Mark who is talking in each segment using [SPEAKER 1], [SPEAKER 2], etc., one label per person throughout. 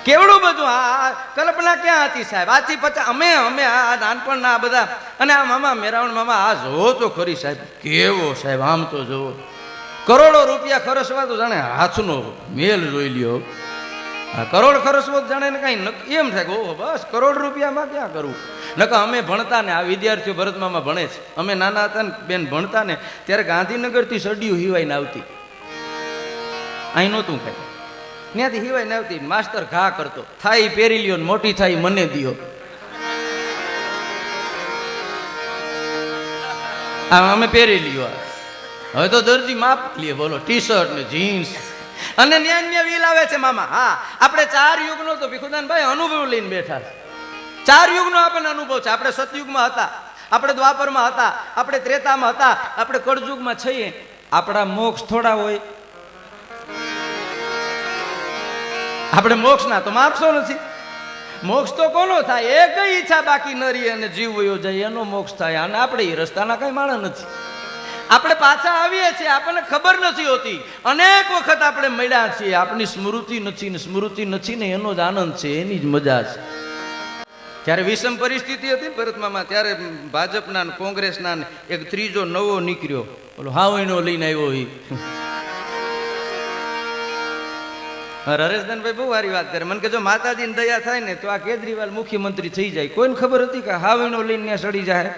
[SPEAKER 1] કેવડું બધું આ કલ્પના ક્યાં હતી સાહેબ? આથી પછી અમે આ નાનપણના આ બધા અને આ મામા મેરાવણ મામા આ જોવો તો ખરી સાહેબ, કેવો સાહેબ આમ તો જોવો, કરોડો રૂપિયા ખર્ચવા તો જાણે હાથનો મેલ જોઈ લ્યો. આ કરોડ ખર્ચવો જાણે ને કઈ એમ થાય કે ઓહો બસ કરોડ રૂપિયામાં ક્યાં કરવું. નકા અમે ભણતા ને આ વિદ્યાર્થીઓ ભરતમામાં ભણે છે, અમે નાના હતા ને બેન ભણતા ને ત્યારે ગાંધીનગરથી સડિયું હિવાઈને આવતી, અહીં નહોતું કઈ, ત્યાંથી હિવાઈને આવતી. માસ્તર ઘા કરતો, થાય પહેરી લ્યો, મોટી થાય મને દિયો. અમે પહેરી લ્યો. હવે તો દરજી માપ લે, બોલો ટી શર્ટ ને જીન્સ અને ન્યાન્ય વીલ આવે છે મામા. હા, આપણે 4 યુગનો તો ભીખુદાનભાઈ અનુભવ લઈને બેઠા છે. 4 યુગનો આપણને અનુભવ છે. આપણે સતયુગમાં હતા, આપણે દ્વાપરમાં હતા, આપણે ત્રેતામાં હતા, આપણે કળયુગમાં છીએ. આપણા મોક્ષ થોડા હોય? આપણે મોક્ષના તો માપસો નથી. મોક્ષ તો કોનો થાય? એક ઈચ્છા બાકી ન રહી અને જીવ વયો જાય એનો મોક્ષ થાય. અને આપણે એ રસ્તાના કઈ માણસ નથી. આપણે પાછા આવીએ છીએ, આપણને ખબર નથી હોતી. અનેક વખત આપણે મળ્યા છીએ, આપણી સ્મૃતિ નથી ને સ્મૃતિ નથી ને એનો જ આનંદ છે, એની જ મજા છે. જ્યારે વિષમ પરિસ્થિતિ હતી ભરતમામાં, ત્યારે ભાજપના કોંગ્રેસના એક ત્રીજો નવો નીકળ્યો, બોલો હાવણીનો લઈને આવ્યો. હરેશદાનભાઈ બહુ સારી વાત કરે. મને કે જો માતાજીને દયા થાય ને તો આ કેજરીવાલ મુખ્યમંત્રી થઈ જાય. કોઈને ખબર હતી કે હાવણીનો લઈને સડી જાય?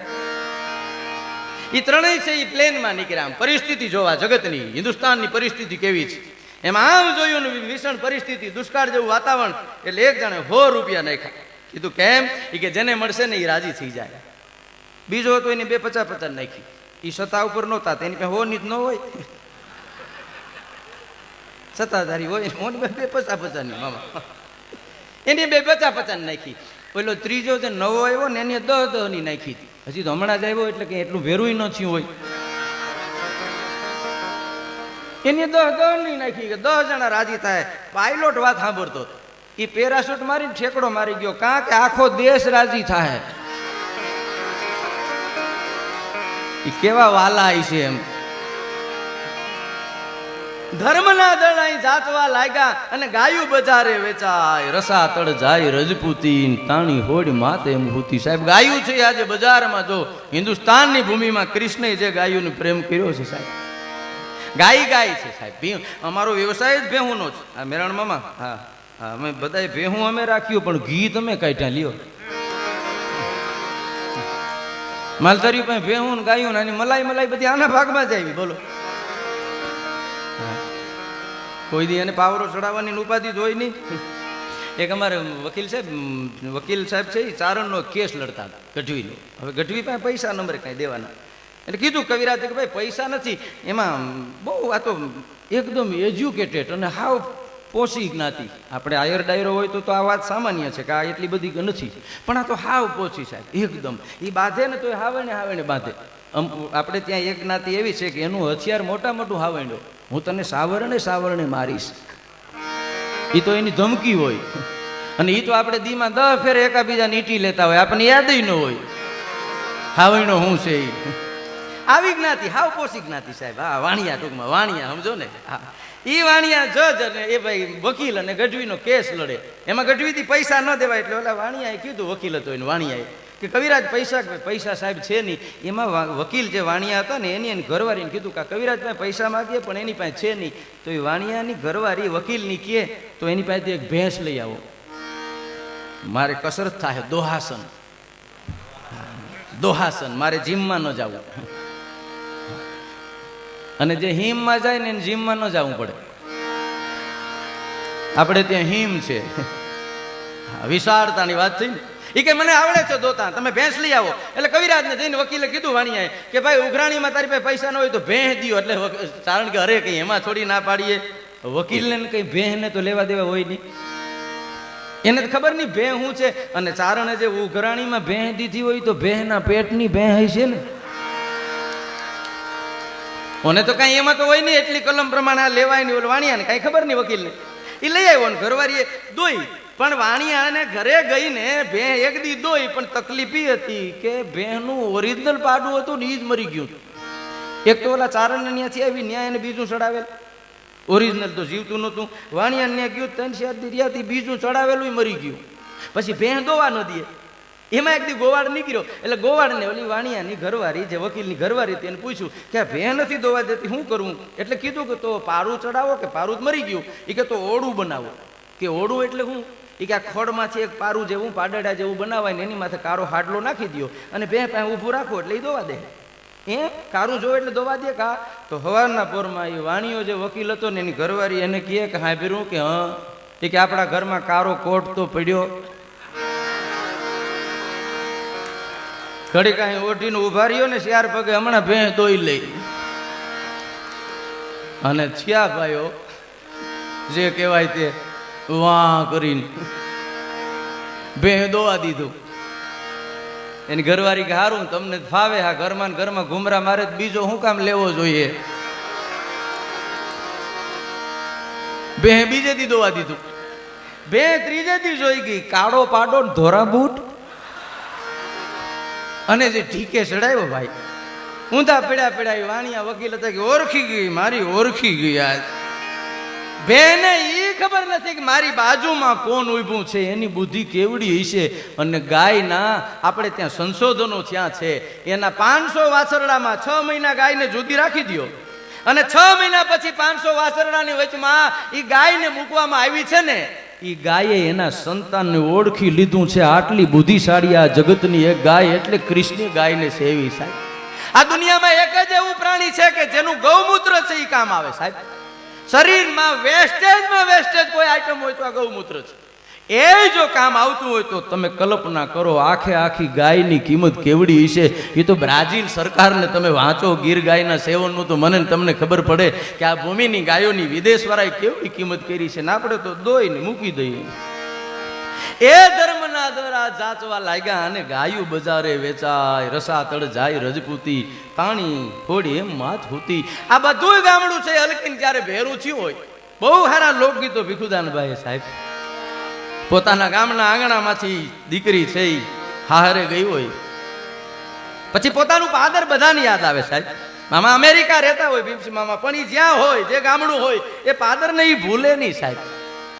[SPEAKER 1] એ ત્રણેય છે એ પ્લેનમાં નીકળ્યા. પરિસ્થિતિ જોવા જગતની, હિન્દુસ્તાનની પરિસ્થિતિ કેવી છે એમાં આમ જોયું ને ભીષણ પરિસ્થિતિ, દુષ્કાળ જેવું વાતાવરણ. એટલે એક જણે 100 રૂપિયા નાખ્યા. કીધું કેમ? કે જેને મળશે ને એ રાજી થઈ જાય. બીજો હતો એને 250 નાખી. એ સત્તા ઉપર નહોતા, તેની પાસે 100 ની જ ન હોય, સત્તાધારી હોય, 250 ની મામા, એની 250 નાખી. પેલો ત્રીજો જે નવો આવ્યો ને એને 10 ની નાખી હતી. હજી તો હમણાં જ આવ્યો એટલે કે એટલું ભેરું ન થયું હોય, એને 10 ની નાખી કે 10 જણા રાજી થાય. પાયલોટ વાત સાંભળતો, એ પેરાશૂટ મારીને ઠેકડો મારી ગયો, કાં કે આખો દેશ રાજી થાય. એ કેવા વાલા છે એમ. ધર્મના દળાઈ જાતવા લાગ્યા અને ગાયું બજારે વેચાય, રસા તળ જાય રજપૂતી, તાણી હોડ માતે મૂતી. સાહેબ ગાયું છે આજે બજારમાં. જો હિન્દુસ્તાનની ભૂમિમાં કૃષ્ણે જે ગાયુંનો પ્રેમ કર્યો છે સાહેબ, ગાય છે સાહેબ. અમારો વ્યવસાય જ ભેહુંનો છે. આ મેરાણ મામા, હા હા, અમે બધાય ભેહું અમે રાખ્યું, પણ ઘી તમે કાઢ્યા લ્યો. માલધારી પાસે ભેહું ગાયું ને મલાઈ બધી આના ભાગમાં જ આવી. બોલો કોઈ દી એને પાવરો ચડાવવાની ઉપાધિ જ હોય નહીં. એક અમારે વકીલ સાહેબ છે, એ ચારણનો કેસ લડતા ગઢવીનો. હવે ગઢવી પાસે પૈસા નંબરે કાંઈ દેવાના, એટલે કીધું કવિરાજે કે ભાઈ પૈસા નથી. એમાં બહુ આ તો એકદમ એજ્યુકેટેડ અને હાવ પોસી જ્ઞાતિ. આપણે આયર ડાયરો હોય તો આ વાત સામાન્ય છે કે આ એટલી બધી નથી, પણ આ તો હાવ પોચી સાહેબ એકદમ. એ બાંધે ને તો હાવણે બાંધે. આપણે ત્યાં એક જ્ઞાતિ એવી છે કે એનું હથિયાર મોટું હાવણો, હું તને સાવરણે મારીશ. એ તો એની ધમકી હોય. અને એ તો આપણે દીમાં 10 ફેરે એકાબીજાને ઈટી લેતા હોય, આપણને યાદ ન હોય હાવણો હું છે એ. આવી જ્ઞાતિ હાવ પોસી જ્ઞાતિ સાહેબ. હા, વાણિયા, ટૂંકમાં વાણિયા, સમજો ને. હા, એ વાણિયા જજ અને એ ભાઈ વકીલ અને ગઢવીનો કેસ લડે. એમાં ગઢવીથી પૈસા ન દેવાય એટલે ઓલા વાણિયાએ કીધું, વકીલ હતો એને, વાણિયાએ કે કવિરાજ પૈસા સાહેબ છે નહીં. એમાં વકીલ જે વાણિયા હતા ને એની ઘરવાળીને કીધું કે કવિરાજ પાસે પૈસા માગીએ પણ એની પાસે છે નહીં. તો એ વાણિયાની ઘરવાળી વકીલની કહે તો એની પાસેથી એક ભેંસ લઈ આવો, મારે કસરત થાય, દોહાસન, મારે જીમમાં ન જવું. અને જે હિમમાં જાય ને એને જીમમાં ન જવું પડે. આપણે ત્યાં હિમ છે, વિશાળતાની વાત થઈ ને. એ કે મને આવડે છે દોતા, તમે ભેંસ લઈ આવો. એટલે કવિરાજને જઈને વકીલે કીધું વાણિયાએ કે ભાઈ ઉઘરાણીમાં તારી પાસે પૈસા ન હોય તો ભેંસ દીયો. એટલે કારણ કે અરે કઈ એમાં થોડી ના પાડીએ, વકીલને કઈ ભેંસને તો લેવા દેવા હોય નહીં, એને ખબર નહીં ભેં શું છે. અને ચારણે જે ઉઘરાણીમાં ભેંસ દીધી હોય તો ભેંસના પેટની ભેંસ છે ને, મને તો કઈ એમાં તો હોય નહીં, એટલી કલમ પ્રમાણે આ લેવાય નહીં. ઓલો વાણિયાને કઈ ખબર નહીં વકીલને. એ લઈ આવ્યો ને ઘરવાળીએ દોઈ. પણ વાણિયાને ઘરે ગઈને ભેં એક દી દોઈ, પણ તકલીફ એ હતી કે ભેંનું ઓરિજિનલ પાડું હતું ને એ જ મરી ગયું. એક તો ઓલા ચારણ ત્યાંથી આવી ન્યાય એને બીજું ચડાવેલ, ઓરિજિનલ તો જીવતું નહોતું. વાણિયાને ગયું 3 દી રહ્યા, બીજું ચડાવેલું મરી ગયું. પછી ભેં દોવા ન દે. એમાં એક દી ગોવાળ નીકળ્યો. એટલે ગોવાળને ઓલી વાણિયાની ઘરવાળી, જે વકીલની ઘરવાળી હતી, એને પૂછ્યું કે આ ભેં નથી દોવા દેતી, શું કરવું? એટલે કીધું કે તો પારું ચડાવો, કે પારું જ મરી ગયું. એ કે તો ઓળું બનાવો. કે ઓળું એટલે શું? એ કે આ ખોડમાંથી એક પારું જેવું, પાડડા જેવું બનાવાય ને એની માથે કારો હાડલો નાખી દો અને ભેં પાસે ઊભું રાખો એટલે એ દોવા દે. કારું જોવે એટલે દોવા દે કા? તો હવારના પોરમાં એ વાણિયો જે વકીલ હતો ને એની ઘરવાળી એને કહે કે હા ભીરું કે હા, એ કે આપણા ઘરમાં કારો કોટ તો પડ્યો. ઘડી કાંઈ ઓઢીને ઉભા રહ્યો ને 4 પગે, હમણાં ભેં દોઈ લઈ. અને થયા ભાઈઓ જે કહેવાય તે વાહ કરીને ભેં દોવા દીધું. એની ઘરવાળી કે હારું તમને ફાવે, હા ઘરમાં ઘુમરા મારે બીજો શું કામ લેવો જોઈએ? ભેં બીજે દી દોવા દીધું. ભેં ત્રીજે દી જોઈ ગઈ, કાળો પાડો ધોરા બૂટ અને જે ઠીકે ચડાવ્યો ભાઈ, ઊંધા પડ્યા. વાણિયા વકીલ હતા કે ઓળખી ગઈ, મારી ઓળખી ગઈ. આજ બેને એ ખબર નથી કે મારી બાજુમાં કોણ ઊભું છે, એની બુદ્ધિ કેવડી હશે. અને ગાયના આપણે ત્યાં સંશોધનો થયા છે. એના 500 વાછરડામાં 6 મહિના ગાયને જુદી રાખી દો અને 6 મહિના પછી 500 વાછરડાની વચમાં એ ગાયને મૂકવામાં આવી છે ને, એ ગાયે એના સંતાનને ઓળખી લીધું છે. આટલી બુદ્ધિશાળી આ જગતની એક ગાય એટલે કૃષ્ણ ગાયને સેવી. સાહેબ આ દુનિયામાં એક જ એવું પ્રાણી છે કે જેનું ગૌમૂત્ર છે એ કામ આવે. સાહેબ શરીરમાં વેસ્ટેજ કોઈ આઈટમ હોય તો આ ગૌમૂત્ર છે. એ જો કામ આવતું હોય તો તમે કલ્પના કરો આખી ગાયની કિંમત કેવડી હશે. એ તો બ્રાઝિલ સરકારને તમે વાંચો ગીર ગાયના સેવનનું તો મને તમને ખબર પડે કે આ ભૂમિની ગાયોની વિદેશવાળાએ કેવડી કિંમત કરી છે. ને આપણે તો દોઈને મૂકી દઈએ. એ ધર્મના દ્વારા જાચવા લાગ્યા અને ગાયું બજારે વેચાય, રસાતળ જાય રજપૂતી, તાણી થોડી એમ માથ હોતી. આ બધું ગામડું છે હલકીને જ્યારે ભેરું થયું હોય. બહુ સારા લોકગીતો ભીખુદાનભાઈ સાહેબ. પોતાના ગામના આંગણામાંથી દીકરી છે હારે ગઈ હોય, પછી પોતાનું પાદર બધાને યાદ આવે સાહેબ. મામા અમેરિકા રહેતા હોય ભીમસી મામા, પણ એ જ્યાં હોય જે ગામડું હોય એ પાદરને એ ભૂલે નહીં સાહેબ.